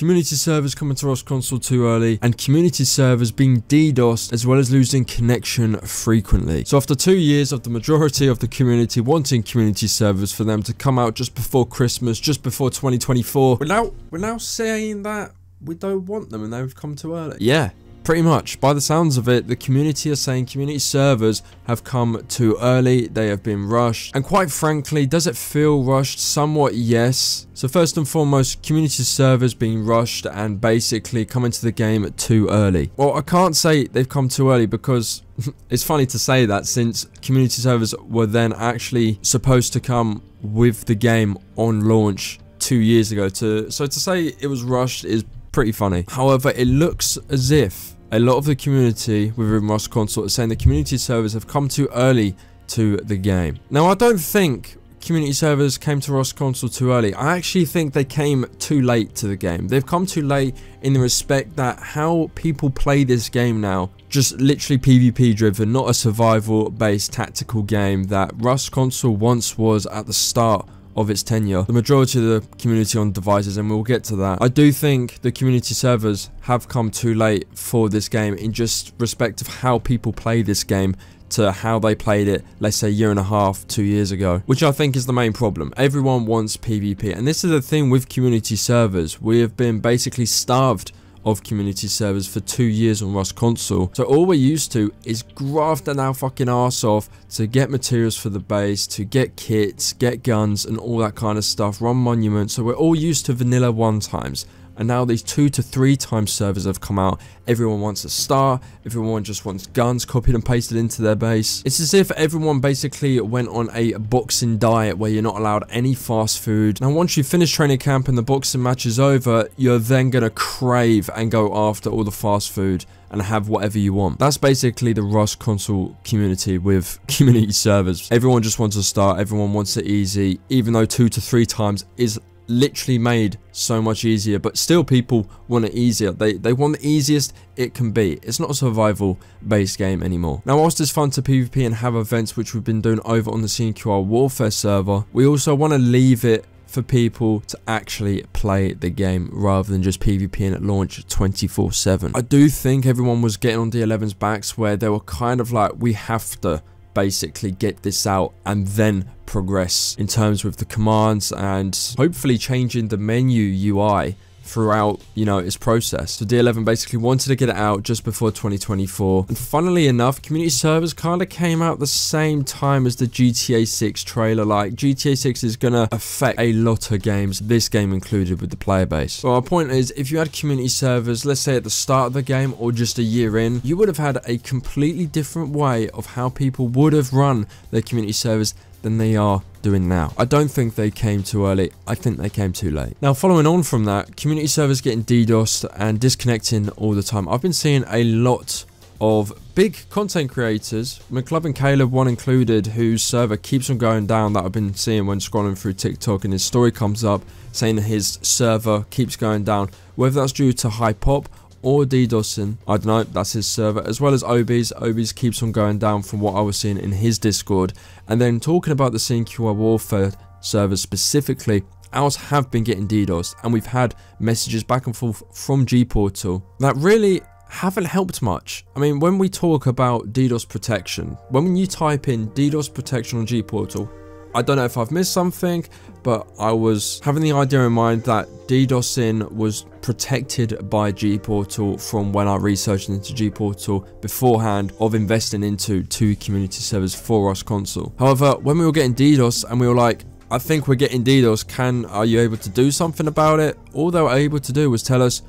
community servers coming to Rust Console too early, and community servers being DDoSed as well as losing connection frequently. So after 2 years of the majority of the community wanting community servers for them to come out just before Christmas, just before 2024, we're now saying that we don't want them and they've come too early. Yeah. Pretty much, by the sounds of it, the community are saying community servers have come too early, they have been rushed, and quite frankly, does it feel rushed? Somewhat, yes. So first and foremost, community servers being rushed and basically coming to the game too early. Well, I can't say they've come too early because it's funny to say that since community servers were then actually supposed to come with the game on launch 2 years ago. So to say it was rushed is pretty funny. However, it looks as if a lot of the community within Rust Console is saying the community servers have come too early to the game. Now, I don't think community servers came to Rust Console too early. I actually think they came too late to the game. They've come too late in the respect that how people play this game now, just literally PvP driven, not a survival based tactical game that Rust Console once was at the start of its tenure. The majority of the community on devices, and we'll get to that. I do think the community servers have come too late for this game in just respect of how people play this game to how they played it, let's say a year and a half, 2 years ago, which I think is the main problem. Everyone wants PvP, and this is the thing with community servers. We have been basically starved of community servers for 2 years on Rust Console. So all we're used to is grafting our fucking arse off to get materials for the base, to get kits, get guns and all that kind of stuff, run monuments. So we're all used to vanilla 1 times. And now these 2 to 3 times servers have come out. Everyone wants a star, everyone just wants guns copied and pasted into their base. It's as if everyone basically went on a boxing diet where you're not allowed any fast food. Now once you finish training camp and the boxing match is over, you're then going to crave and go after all the fast food and have whatever you want. That's basically the Rust Console community with community servers. Everyone just wants a star, everyone wants it easy, even though 2 to 3 times is literally made so much easier, but still people want it easier. They want the easiest it can be. It's not a survival based game anymore. Now whilst it's fun to PvP and have events, which we've been doing over on the CNQR Warfare server, we also want to leave it for people to actually play the game rather than just PvPing at launch 24/7. I do think everyone was getting on D11's backs where they were kind of like, we have to basically get this out and then progress in terms with the commands and hopefully changing the menu UI throughout, you know, its process. So D11 basically wanted to get it out just before 2024, and funnily enough, community servers kind of came out the same time as the GTA 6 trailer. Like, GTA 6 is gonna affect a lot of games, this game included, with the player base. So our point is, if you had community servers, let's say at the start of the game or just a year in, you would have had a completely different way of how people would have run their community servers than they are doing now. I don't think they came too early, I think they came too late. Now following on from that, community servers getting DDoSed and disconnecting all the time. I've been seeing a lot of big content creators, McClub and Caleb one included, whose server keeps on going down, that I've been seeing when scrolling through TikTok, and his story comes up saying that his server keeps going down, whether that's due to high pop or DDoSing, I don't know, that's his server, as well as Obi's keeps on going down from what I was seeing in his Discord. And then talking about the CNQR Warfare server specifically, ours have been getting DDoSed, and we've had messages back and forth from G-Portal that really haven't helped much. I mean, when we talk about DDoS protection, when you type in DDoS protection on G-Portal, I don't know if I've missed something, but I was having the idea in mind that DDoSing was protected by G-Portal from when I researched into G-Portal beforehand of investing into 2 community servers for Rust Console. However, when we were getting DDoS and we were like, I think we're getting DDoS, are you able to do something about it? All they were able to do was tell us,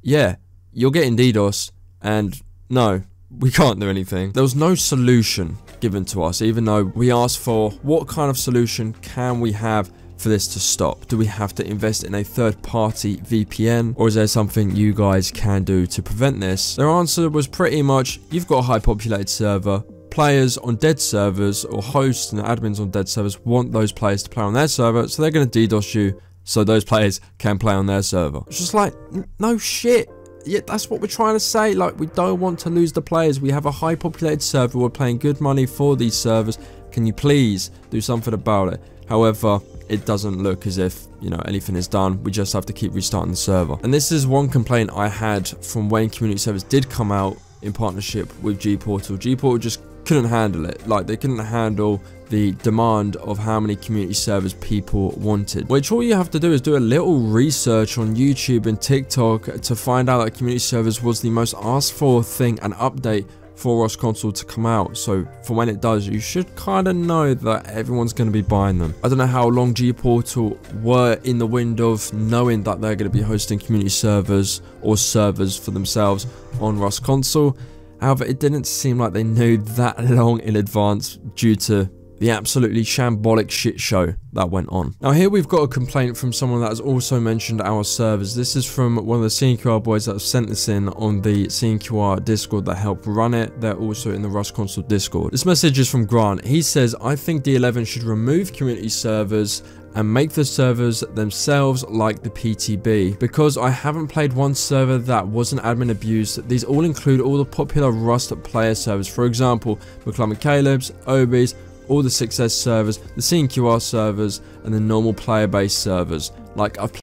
yeah, you're getting DDoS, and no, we can't do anything. There was no solution given to us, even though we asked for what kind of solution can we have for this to stop. Do we have to invest in a third-party VPN, or is there something you guys can do to prevent this? Their answer was pretty much, you've got a high populated server, players on dead servers or hosts and admins on dead servers want those players to play on their server, so they're going to DDoS you so those players can play on their server. It's just like, no shit. Yeah, that's what we're trying to say. Like, we don't want to lose the players. We have a high populated server. We're paying good money for these servers. Can you please do something about it? However, it doesn't look as if, you know, anything is done. We just have to keep restarting the server. And this is one complaint I had from when community servers did come out in partnership with Gportal. Gportal just couldn't handle it. Like, they couldn't handle the demand of how many community servers people wanted, which all you have to do is do a little research on YouTube and TikTok to find out that community servers was the most asked for thing and update for Rust Console to come out. So for when it does, you should kind of know that everyone's going to be buying them. I don't know how long Gportal were in the wind of knowing that they're going to be hosting community servers or servers for themselves on Rust Console. However, it didn't seem like they knew that long in advance due to the absolutely shambolic shit show that went on. Now here we've got a complaint from someone that has also mentioned our servers. This is from one of the CNQR boys that have sent this in on the CNQR Discord that help run it. They're also in the Rust Console Discord. This message is from Grant. He says, I think D11 should remove community servers and make the servers themselves like the PTB, because I haven't played one server that wasn't admin abused. These all include all the popular Rust player servers, for example, McClum and Caleb's, Obi's, all the Success servers, the CNQR servers, and the normal player-based servers. Like, I've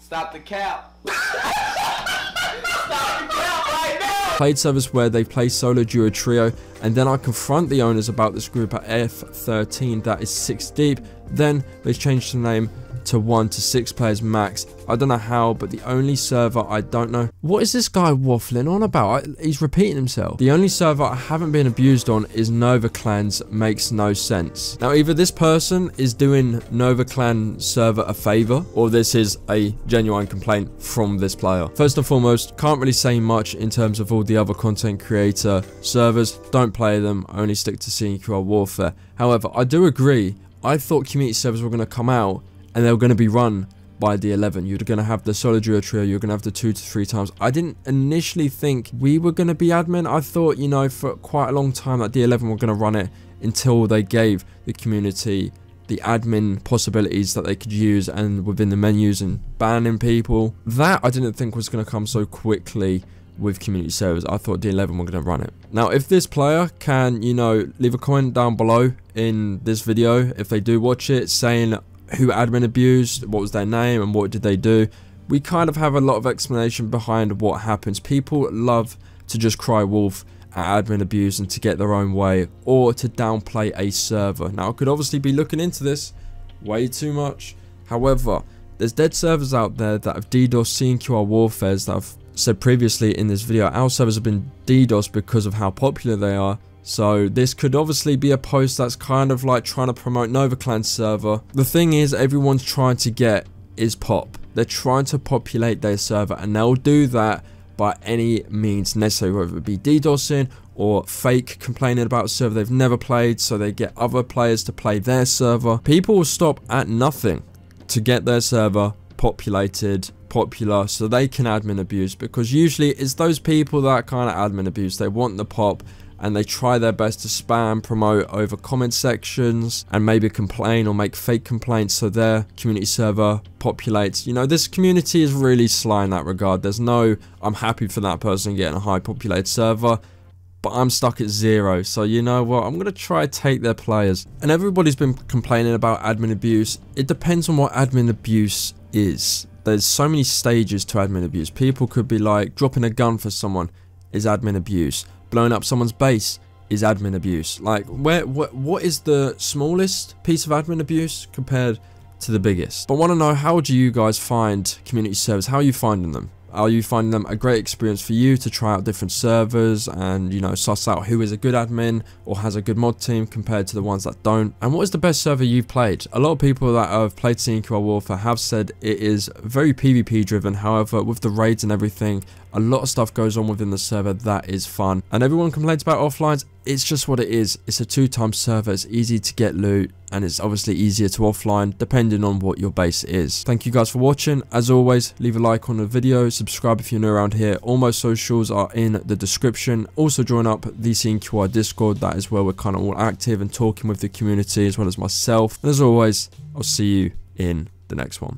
Stop the cap. Stop the cap right now. played servers where they play solo, duo, trio, and then I confront the owners about this group at F13 that is 6 deep. Then they changed the name to 1 to 6 players max. I don't know how, but the only server I don't know. What is this guy waffling on about? He's repeating himself. The only server I haven't been abused on is Nova Clans. Makes no sense. Now, either this person is doing Nova Clan server a favor, or this is a genuine complaint from this player. First and foremost, can't really say much in terms of all the other content creator servers. Don't play them, only stick to CNQR Warfare. However, I do agree. I thought community servers were going to come out and they were going to be run by D11. You're going to have the solo, duo, trio. You're going to have the 2 to 3 times. I didn't initially think we were going to be admin. I thought, you know, for quite a long time that D11 were going to run it until they gave the community the admin possibilities that they could use and within the menus and banning people. That I didn't think was going to come so quickly with community servers. I thought D11 were going to run it. Now, if this player can, you know, leave a comment down below in this video, if they do watch it, saying who admin abused, what was their name, and what did they do. We kind of have a lot of explanation behind what happens. People love to just cry wolf at admin abuse and to get their own way, or to downplay a server. Now, I could obviously be looking into this way too much. However, there's dead servers out there that have DDoS CNQR warfares that I've said previously in this video. Our servers have been DDoS because of how popular they are. So this could obviously be a post that's kind of like trying to promote Nova Clan's server. The thing is, everyone's trying to get is pop. They're trying to populate their server, and they'll do that by any means necessary, whether it be DDoSing or fake complaining about a server they've never played so they get other players to play their server. People will stop at nothing to get their server populated, popular, so they can admin abuse, because usually it's those people that kind of admin abuse. They want the pop, and they try their best to spam, promote over comment sections, and maybe complain or make fake complaints so their community server populates. You know, this community is really sly in that regard. There's no, I'm happy for that person getting a high populated server, but I'm stuck at 0. So you know what, I'm going to try to take their players. And everybody's been complaining about admin abuse. It depends on what admin abuse is. There's so many stages to admin abuse. People could be like, dropping a gun for someone is admin abuse. Blowing up someone's base is admin abuse. Like, what is the smallest piece of admin abuse compared to the biggest? But I want to know, how do you guys find community servers? How are you finding them? Are you finding them a great experience for you to try out different servers and, you know, suss out who is a good admin or has a good mod team compared to the ones that don't? And what is the best server you've played? A lot of people that have played CNQR Warfare have said it is very PvP driven. However, with the raids and everything, a lot of stuff goes on within the server that is fun. And everyone complains about offlines. It's just what it is. It's a 2-time server. It's easy to get loot, and it's obviously easier to offline depending on what your base is. Thank you guys for watching. As always, leave a like on the video, subscribe if you're new around here. All my socials are in the description. Also join up the CNQR Discord. That is where we're kind of all active and talking with the community as well as myself. And as always, I'll see you in the next one.